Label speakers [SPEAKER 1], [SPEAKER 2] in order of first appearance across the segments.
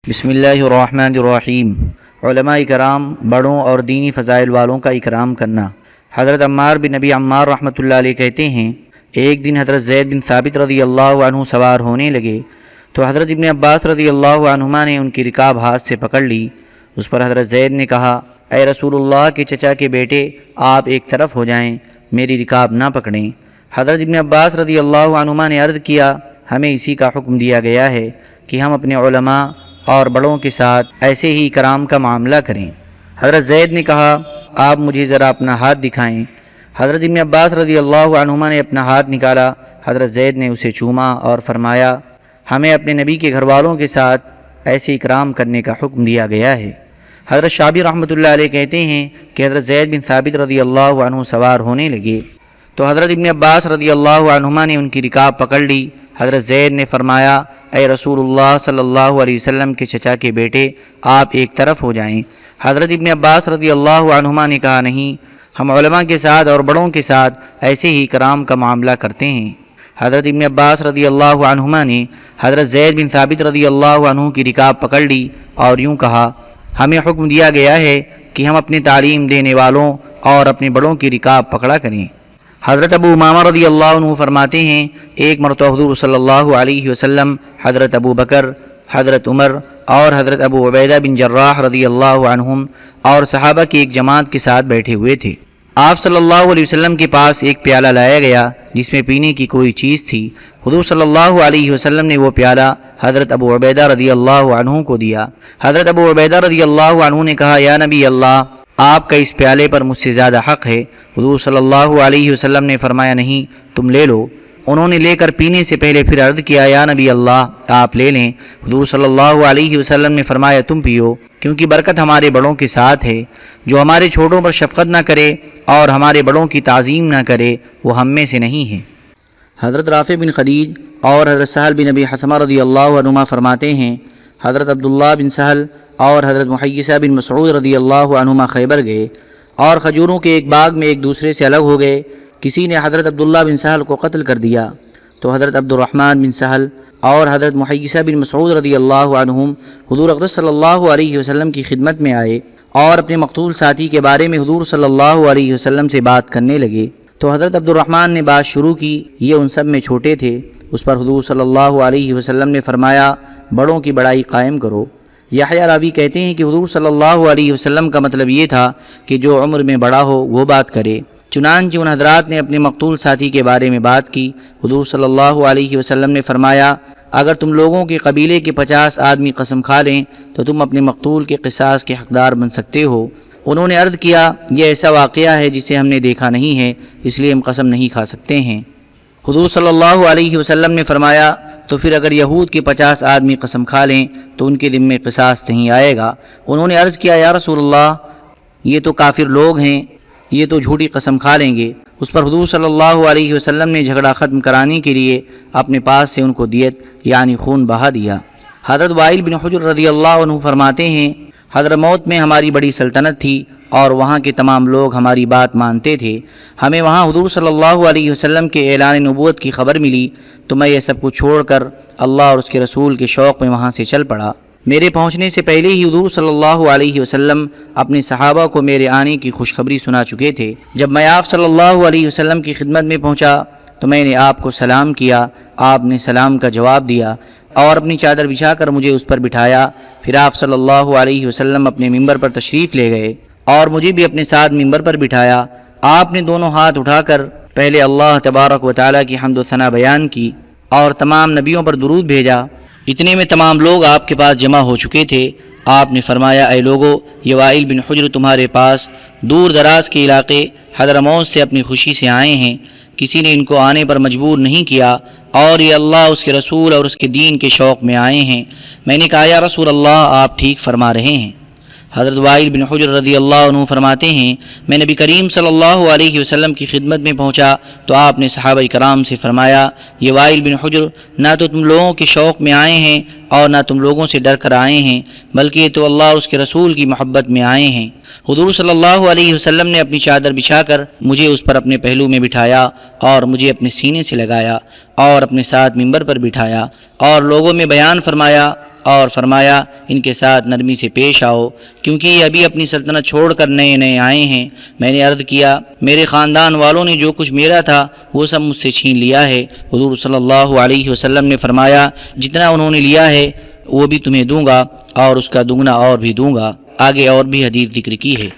[SPEAKER 1] بسم اللہ الرحمن الرحیم۔ علماء کرام بڑوں اور دینی فضائل والوں کا اکرام کرنا۔ حضرت عمار بن نبی عمار رحمۃ اللہ علیہ کہتے ہیں، ایک دن حضرت زید بن ثابت رضی اللہ عنہ سوار ہونے لگے تو حضرت ابن عباس رضی اللہ عنہما نے ان کی رکاب ہاتھ سے پکڑ لی۔ اس پر حضرت زید نے کہا، اے رسول اللہ کے چچا کے بیٹے، آپ ایک طرف ہو جائیں، میری رکاب نہ پکڑیں۔ حضرت ابن عباس رضی اللہ عنہما نے عرض کیا، ہمیں اسی کا حکم دیا گیا ہے کہ ہم اپنے علماء اور بڑوں کے ساتھ ایسے ہی کرام کا معاملہ کریں۔ حضرت زید نے کہا، آپ مجھے ذرا اپنا ہاتھ دکھائیں۔ حضرت ابن عباس رضی اللہ عنہما نے اپنا ہاتھ نکالا، حضرت زید نے اسے چوما اور فرمایا، ہمیں اپنے نبی کے گھر والوں کے ساتھ ایسے اکرام کرنے کا حکم دیا گیا ہے۔ حضرت شعبی رحمۃ اللہ علیہ کہتے ہیں کہ حضرت زید بن ثابت رضی اللہ عنہ سوار ہونے لگے تو حضرت ابن عباس رضی اللہ عنہما نے ان کی رکاب پکڑ لی۔ حضرت زید نے فرمایا، اے رسول اللہ صلی اللہ علیہ وسلم کے چچا کے بیٹے، آپ ایک طرف ہو جائیں۔ حضرت ابن عباس رضی اللہ عنہما نے کہا، نہیں، ہم علماء کے ساتھ اور بڑوں کے ساتھ ایسے ہی کرام کا معاملہ کرتے ہیں۔ حضرت ابن عباس رضی اللہ عنہما نے حضرت زید بن ثابت رضی اللہ عنہ کی رکاب پکڑ لی اور یوں کہا، ہمیں حکم دیا گیا ہے کہ ہم اپنی تعلیم دینے والوں اور اپنے بڑوں کی رکاب پکڑا کریں۔ حضرت ابو امامہ رضی اللہ عنہ فرماتے ہیں، ایک مرتبہ حضور صلی اللہ علیہ وسلم حضرت ابو بکر، حضرت عمر اور حضرت ابو عبیدہ بن جراح رضی اللہ عنہم اور صحابہ کی ایک جماعت کے ساتھ بیٹھے ہوئے تھے۔ آپ صلی اللہ علیہ وسلم کے پاس ایک پیالہ لایا گیا جس میں پینے کی کوئی چیز تھی۔ حضور صلی اللہ علیہ وسلم نے وہ پیالہ حضرت ابو عبیدہ رضی اللہ عنہ کو دیا۔ حضرت ابو عبیدہ رضی اللہ عنہ نے کہا، یا نبی اللہ، آپ کا اس پیالے پر مجھ سے زیادہ حق ہے۔ حضور صلی اللہ علیہ وسلم نے فرمایا، نہیں، تم لے لو۔ انہوں نے لے کر پینے سے پہلے پھر عرض کیا، یا نبی اللہ، آپ لے لیں۔ حضور صلی اللہ علیہ وسلم نے فرمایا، تم پیو، کیونکہ برکت ہمارے بڑوں کے ساتھ ہے۔ جو ہمارے چھوٹوں پر شفقت نہ کرے اور ہمارے بڑوں کی تعظیم نہ کرے، وہ ہم میں سے نہیں ہے۔ حضرت رافع بن خدیج اور حضرت سہل بن ابی حثمہ رضی اللہ عنہما فرماتے ہیں، حضرت عبداللہ بن سہل اور حضرت محیصہ بن مسعود رضی اللہ عنہما خیبر گئے اور کھجوروں کے ایک باغ میں ایک دوسرے سے الگ ہو گئے۔ کسی نے حضرت عبداللہ بن سہل کو قتل کر دیا تو حضرت عبد الرحمن بن سہل اور حضرت محیصہ بن مسعود رضی اللہ عنہم حضور اقدس صلی اللہ علیہ وسلم کی خدمت میں آئے اور اپنے مقتول ساتھی کے بارے میں حضور صلی اللہ علیہ وسلم سے بات کرنے لگے۔ تو حضرت عبد الرحمن نے بات شروع کی، یہ ان سب میں چھوٹے تھے۔ اس پر حضور صلی اللہ علیہ وسلم نے فرمایا، بڑوں کی بڑائی قائم کرو۔ یحییٰ راوی کہتے ہیں کہ حضور صلی اللہ علیہ وسلم کا مطلب یہ تھا کہ جو عمر میں بڑا ہو وہ بات کرے۔ چنانچہ ان حضرات نے اپنے مقتول ساتھی کے بارے میں بات کی۔ حضور صلی اللہ علیہ وسلم نے فرمایا، اگر تم لوگوں کے قبیلے کے 50 آدمی قسم کھا لیں تو تم اپنے مقتول کے قصاص کے حقدار بن سکتے ہو۔ انہوں نے عرض کیا، یہ ایسا واقعہ ہے جسے ہم نے دیکھا نہیں ہے، اس لیے ہم قسم نہیں کھا سکتے ہیں۔ حضور صلی اللہ علیہ وسلم نے فرمایا، تو پھر اگر یہود کے 50 آدمی قسم کھا لیں تو ان کے ذمے قصاص نہیں آئے گا۔ انہوں نے عرض کیا، یا رسول اللہ، یہ تو کافر لوگ ہیں، یہ تو جھوٹی قسم کھا لیں گے۔ اس پر حضور صلی اللہ علیہ وسلم نے جھگڑا ختم کرانے کے لیے اپنے پاس سے ان کو دیت یعنی خون بہا دیا۔ حضرت وائل بن حجر رضی اللہ عنہ فرماتے ہیں، حضرموت میں ہماری بڑی سلطنت تھی اور وہاں کے تمام لوگ ہماری بات مانتے تھے۔ ہمیں وہاں حضور صلی اللہ علیہ وسلم کے اعلان نبوت کی خبر ملی تو میں یہ سب کچھ چھوڑ کر اللہ اور اس کے رسول کے شوق میں وہاں سے چل پڑا۔ میرے پہنچنے سے پہلے ہی حضور صلی اللہ علیہ وسلم اپنے صحابہ کو میرے آنے کی خوشخبری سنا چکے تھے۔ جب میں آپ صلی اللہ علیہ وسلم کی خدمت میں پہنچا تو میں نے آپ کو سلام کیا، آپ نے سلام کا جواب دیا اور اپنی چادر بچھا کر مجھے اس پر بٹھایا۔ پھر آپ صلی اللہ علیہ وسلم اپنے ممبر پر تشریف لے گئے اور مجھے بھی اپنے ساتھ ممبر پر بٹھایا۔ آپ نے دونوں ہاتھ اٹھا کر پہلے اللہ تبارک و تعالیٰ کی حمد و ثنا بیان کی اور تمام نبیوں پر درود بھیجا۔ اتنے میں تمام لوگ آپ کے پاس جمع ہو چکے تھے۔ آپ نے فرمایا، اے لوگو، یہ وائل بن حجر تمہارے پاس دور دراز کے علاقے حضرموت سے اپنی خوشی سے آئے ہیں، کسی نے ان کو آنے پر مجبور نہیں کیا، اور یہ اللہ، اس کے رسول اور اس کے دین کے شوق میں آئے ہیں۔ میں نے کہا، یا رسول اللہ، آپ ٹھیک فرما رہے ہیں۔ حضرت وائل بن حجر رضی اللہ عنہ فرماتے ہیں، میں نبی کریم صلی اللہ علیہ وسلم کی خدمت میں پہنچا تو آپ نے صحابہ کرام سے فرمایا، یہ وائل بن حجر نہ تو تم لوگوں کے شوق میں آئے ہیں اور نہ تم لوگوں سے ڈر کر آئے ہیں، بلکہ یہ تو اللہ اور اس کے رسول کی محبت میں آئے ہیں۔ حضور صلی اللہ علیہ وسلم نے اپنی چادر بچھا کر مجھے اس پر اپنے پہلو میں بٹھایا اور مجھے اپنے سینے سے لگایا اور اپنے ساتھ ممبر پر بٹھایا اور لوگوں میں بیان فرمایا، اور فرمایا ان کے ساتھ نرمی سے پیش آؤ کیونکہ یہ ابھی اپنی سلطنت چھوڑ کر نئے نئے آئے ہیں۔ میں نے عرض کیا میرے خاندان والوں نے جو کچھ میرا تھا وہ سب مجھ سے چھین لیا ہے۔ حضور صلی اللہ علیہ وسلم نے فرمایا جتنا انہوں نے لیا ہے وہ بھی تمہیں دوں گا اور اس کا دگنا اور بھی دوں گا۔ آگے اور بھی حدیث ذکر کی ہے۔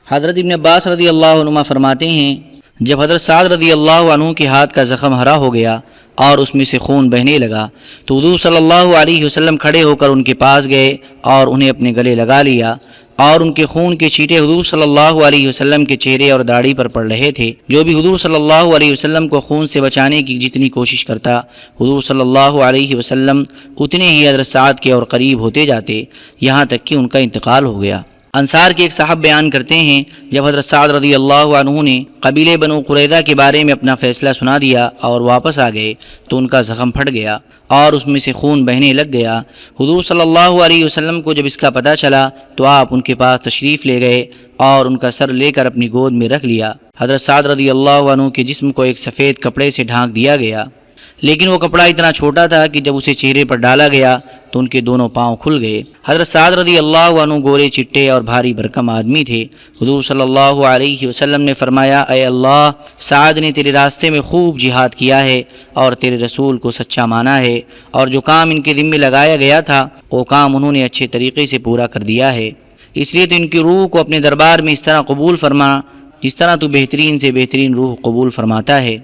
[SPEAKER 1] حضرت ابن عباس رضی اللہ عنہما فرماتے ہیں جب حضرت سعد رضی اللہ عنہ کے ہاتھ کا زخم ہرا ہو گیا اور اس میں سے خون بہنے لگا تو حضور صلی اللہ علیہ وسلم کھڑے ہو کر ان کے پاس گئے اور انہیں اپنے گلے لگا لیا اور ان کے خون کے چھینٹے حضور صلی اللہ علیہ وسلم کے چہرے اور داڑھی پر پڑ رہے تھے۔ جو بھی حضور صلی اللہ علیہ وسلم کو خون سے بچانے کی جتنی کوشش کرتا حضور صلی اللہ علیہ وسلم اتنے ہی حضرت سعد کے اور قریب ہوتے جاتے یہاں تک کہ ان کا انتقال ہو گیا۔ انصار کے ایک صاحب بیان کرتے ہیں جب حضرت سعد رضی اللہ عنہ نے قبیلے بنو قریظہ کے بارے میں اپنا فیصلہ سنا دیا اور واپس آ گئے تو ان کا زخم پھٹ گیا اور اس میں سے خون بہنے لگ گیا۔ حضور صلی اللہ علیہ وسلم کو جب اس کا پتہ چلا تو آپ ان کے پاس تشریف لے گئے اور ان کا سر لے کر اپنی گود میں رکھ لیا۔ حضرت سعد رضی اللہ عنہ کے جسم کو ایک سفید کپڑے سے ڈھانک دیا گیا لیکن وہ کپڑا اتنا چھوٹا تھا کہ جب اسے چہرے پر ڈالا گیا تو ان کے دونوں پاؤں کھل گئے۔ حضرت سعد رضی اللہ عنہ گورے چٹے اور بھاری بھرکم آدمی تھے۔ حضور صلی اللہ علیہ وسلم نے فرمایا اے اللہ سعد نے تیرے راستے میں خوب جہاد کیا ہے اور تیرے رسول کو سچا مانا ہے اور جو کام ان کے ذمہ لگایا گیا تھا وہ کام انہوں نے اچھے طریقے سے پورا کر دیا ہے، اس لیے تو ان کی روح کو اپنے دربار میں اس طرح قبول فرما جس طرح تو بہترین سے بہترین روح قبول فرماتا ہے۔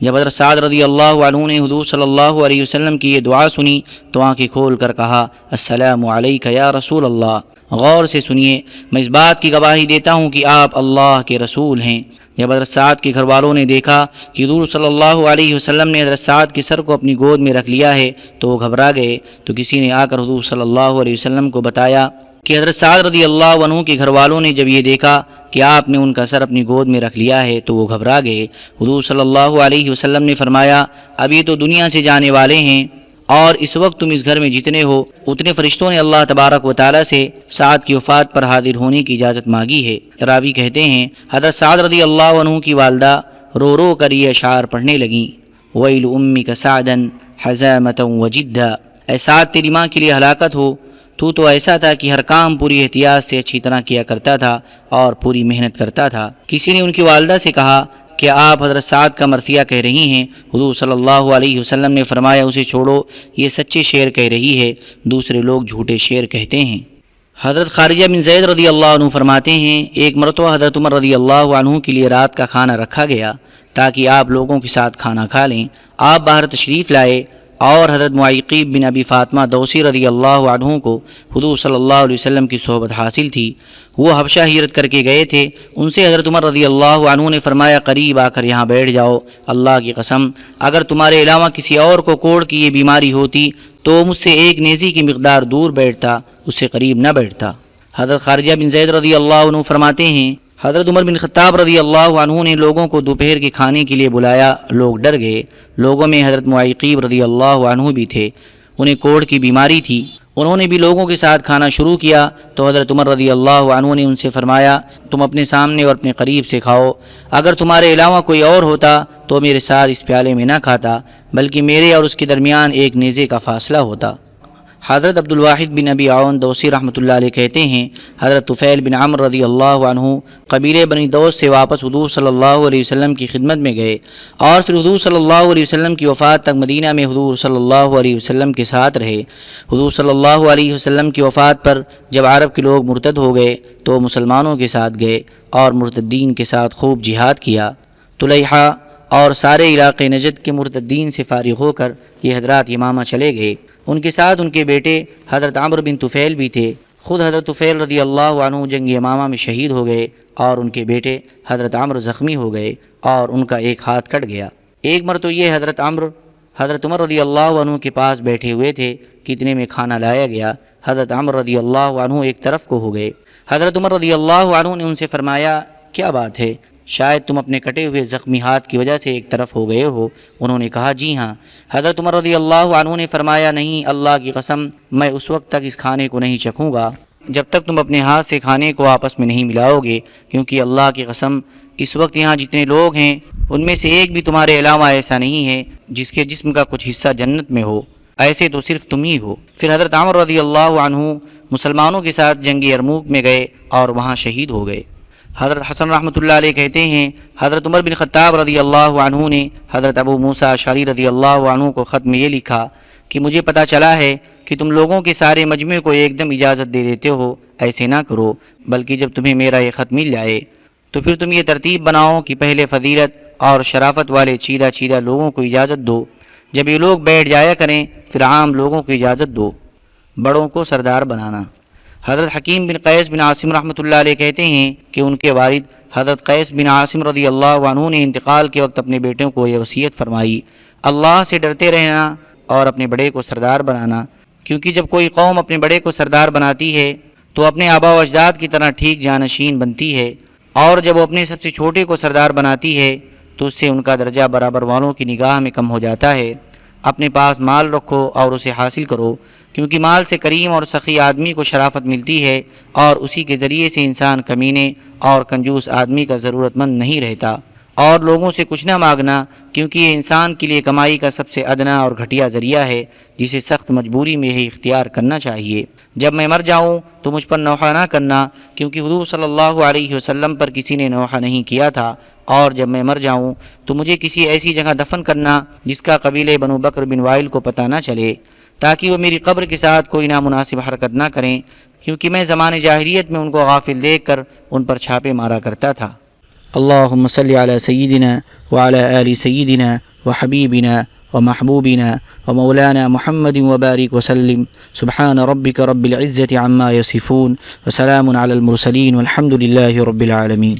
[SPEAKER 1] جب حضرت سعد رضی اللہ عنہ نے حضور صلی اللہ علیہ وسلم کی یہ دعا سنی تو آنکھیں کھول کر کہا السلام علیک یا رسول اللہ۔ غور سے سنیے، میں اس بات کی گواہی دیتا ہوں کہ آپ اللہ کے رسول ہیں۔ جب حضرت سعد کے گھر والوں نے دیکھا کہ حضور صلی اللہ علیہ وسلم نے حضرت سعد کے سر کو اپنی گود میں رکھ لیا ہے تو وہ گھبرا گئے تو کسی نے آ کر حضور صلی اللہ علیہ وسلم کو بتایا کہ حضرت سعد رضی اللہ عنہ کے گھر والوں نے جب یہ دیکھا کہ آپ نے ان کا سر اپنی گود میں رکھ لیا ہے تو وہ گھبرا گئے۔ حضور صلی اللہ علیہ وسلم نے فرمایا اب یہ تو دنیا سے جانے والے ہیں اور اس وقت تم اس گھر میں جتنے ہو اتنے فرشتوں نے اللہ تبارک و تعالیٰ سے سعد کی وفات پر حاضر ہونے کی اجازت مانگی ہے۔ راوی کہتے ہیں حضرت سعد رضی اللہ عنہ کی والدہ رو رو کر یہ اشعار پڑھنے لگیں ویل امک سعدا حزامۃ وجدا، اے سعد تیری ماں کے لیے ہلاکت ہو، تو ایسا تھا کہ ہر کام پوری احتیاط سے اچھی طرح کیا کرتا تھا اور پوری محنت کرتا تھا۔ کسی نے ان کی والدہ سے کہا کہ آپ حضرت سعد کا مرثیہ کہہ رہی ہیں؟ حضور صلی اللہ علیہ وسلم نے فرمایا اسے چھوڑو، یہ سچے شعر کہہ رہی ہے، دوسرے لوگ جھوٹے شعر کہتے ہیں۔ حضرت خارجہ بن زید رضی اللہ عنہ فرماتے ہیں ایک مرتبہ حضرت عمر رضی اللہ عنہ کے لیے رات کا کھانا رکھا گیا تاکہ آپ لوگوں کے ساتھ کھانا کھا لیں۔ آپ باہر تشریف لائے اور حضرت معیقیب بن ابی فاطمہ دوسی رضی اللہ عنہ کو حضور صلی اللہ علیہ وسلم کی صحبت حاصل تھی، وہ حبشہ ہجرت کر کے گئے تھے۔ ان سے حضرت عمر رضی اللہ عنہ نے فرمایا قریب آ کر یہاں بیٹھ جاؤ، اللہ کی قسم اگر تمہارے علاوہ کسی اور کو کوڑ کی یہ بیماری ہوتی تو مجھ سے ایک نیزی کی مقدار دور بیٹھتا، اس سے قریب نہ بیٹھتا۔ حضرت خارجہ بن زید رضی اللہ عنہ فرماتے ہیں حضرت عمر بن خطاب رضی اللہ عنہ نے لوگوں کو دوپہر کے کھانے کے لیے بلایا، لوگ ڈر گئے۔ لوگوں میں حضرت معیقیب رضی اللہ عنہ بھی تھے، انہیں کوڑ کی بیماری تھی۔ انہوں نے بھی لوگوں کے ساتھ کھانا شروع کیا تو حضرت عمر رضی اللہ عنہ نے ان سے فرمایا تم اپنے سامنے اور اپنے قریب سے کھاؤ، اگر تمہارے علاوہ کوئی اور ہوتا تو میرے ساتھ اس پیالے میں نہ کھاتا بلکہ میرے اور اس کے درمیان ایک نیزے کا فاصلہ ہوتا۔ حضرت عبد الواحد بن ابی عون دوسی رحمۃ اللہ علیہ کہتے ہیں حضرت طفیل بن عمرو رضی اللہ عنہ قبیلے بنی دوس سے واپس حضور صلی اللہ علیہ وسلم کی خدمت میں گئے اور پھر حضور صلی اللہ علیہ وسلم کی وفات تک مدینہ میں حضور صلی اللہ علیہ وسلم کے ساتھ رہے۔ حضور صلی اللہ علیہ وسلم کی وفات پر جب عرب کے لوگ مرتد ہو گئے تو مسلمانوں کے ساتھ گئے اور مرتدین کے ساتھ خوب جہاد کیا۔ طلیحہ اور سارے علاقے نجد کے مرتدین سے فارغ ہو کر یہ حضرات یمامہ چلے گئے، ان کے ساتھ ان کے بیٹے حضرت عمرو بن طفیل بھی تھے۔ خود حضرت طفیل رضی اللہ عنہ جنگ یمامہ میں شہید ہو گئے اور ان کے بیٹے حضرت عمرو زخمی ہو گئے اور ان کا ایک ہاتھ کٹ گیا۔ ایک مرتبہ یہ حضرت عمر رضی اللہ عنہ کے پاس بیٹھے ہوئے تھے، کتنے میں کھانا لایا گیا، حضرت عمر رضی اللہ عنہ ایک طرف کو ہو گئے۔ حضرت عمر رضی اللہ عنہ نے ان سے فرمایا کیا بات ہے، شاید تم اپنے کٹے ہوئے زخمی ہاتھ کی وجہ سے ایک طرف ہو گئے ہو۔ انہوں نے کہا جی ہاں۔ حضرت عمر رضی اللہ عنہ نے فرمایا نہیں، اللہ کی قسم میں اس وقت تک اس کھانے کو نہیں چکھوں گا جب تک تم اپنے ہاتھ سے کھانے کو آپس میں نہیں ملاؤ گے، کیونکہ اللہ کی قسم اس وقت یہاں جتنے لوگ ہیں ان میں سے ایک بھی تمہارے علاوہ ایسا نہیں ہے جس کے جسم کا کچھ حصہ جنت میں ہو۔ ایسے تو صرف تم ہی ہو۔ پھر حضرت عمر رضی اللہ عنہ مسلمانوں کے ساتھ جنگ یرموک میں گئے اور وہاں شہید ہو گئے۔ حضرت حسن رحمۃ اللہ علیہ کہتے ہیں حضرت عمر بن خطاب رضی اللہ عنہ نے حضرت ابو موسیٰ اشعری رضی اللہ عنہ کو خط میں یہ لکھا کہ مجھے پتہ چلا ہے کہ تم لوگوں کے سارے مجمع کو ایک دم اجازت دے دیتے ہو، ایسے نہ کرو، بلکہ جب تمہیں میرا یہ خط مل جائے تو پھر تم یہ ترتیب بناؤ کہ پہلے فضیلت اور شرافت والے چیدہ چیدہ لوگوں کو اجازت دو، جب یہ لوگ بیٹھ جایا کریں پھر عام لوگوں کو اجازت دو۔ بڑوں کو سردار بنانا۔ حضرت حکیم بن قیس بن عاصم رحمۃ اللہ علیہ کہتے ہیں کہ ان کے والد حضرت قیس بن عاصم رضی اللہ عنہ نے انتقال کے وقت اپنے بیٹوں کو یہ وصیت فرمائی، اللہ سے ڈرتے رہنا اور اپنے بڑے کو سردار بنانا، کیونکہ جب کوئی قوم اپنے بڑے کو سردار بناتی ہے تو اپنے آباء و اجداد کی طرح ٹھیک جانشین بنتی ہے، اور جب وہ اپنے سب سے چھوٹے کو سردار بناتی ہے تو اس سے ان کا درجہ برابر والوں کی نگاہ میں کم ہو جاتا ہے۔ اپنے پاس مال رکھو اور اسے حاصل کرو، کیونکہ مال سے کریم اور سخی آدمی کو شرافت ملتی ہے، اور اسی کے ذریعے سے انسان کمینے اور کنجوس آدمی کا ضرورت مند نہیں رہتا۔ اور لوگوں سے کچھ نہ مانگنا، کیونکہ یہ انسان کے لیے کمائی کا سب سے ادنا اور گھٹیا ذریعہ ہے، جسے سخت مجبوری میں ہی اختیار کرنا چاہیے۔ جب میں مر جاؤں تو مجھ پر نوحہ نہ کرنا، کیونکہ حضور صلی اللہ علیہ وسلم پر کسی نے نوحہ نہیں کیا تھا، اور جب میں مر جاؤں تو مجھے کسی ایسی جگہ دفن کرنا جس کا قبیلے بنو بکر بن وائل کو پتہ نہ چلے، تاکہ وہ میری قبر کے ساتھ کوئی نامناسب حرکت نہ کریں، کیونکہ میں زمان جاہلیت میں ان کو غافل دیکھ کر ان پر چھاپے مارا کرتا تھا۔ اللہم صلی علی سیدنا وعلی آل سیدنا وحبیبنا ومحبوبنا ومولانا محمد وبارک وسلم، سبحان ربک رب العزة عما یصفون، وسلام علی المرسلین والحمد للہ رب العالمین۔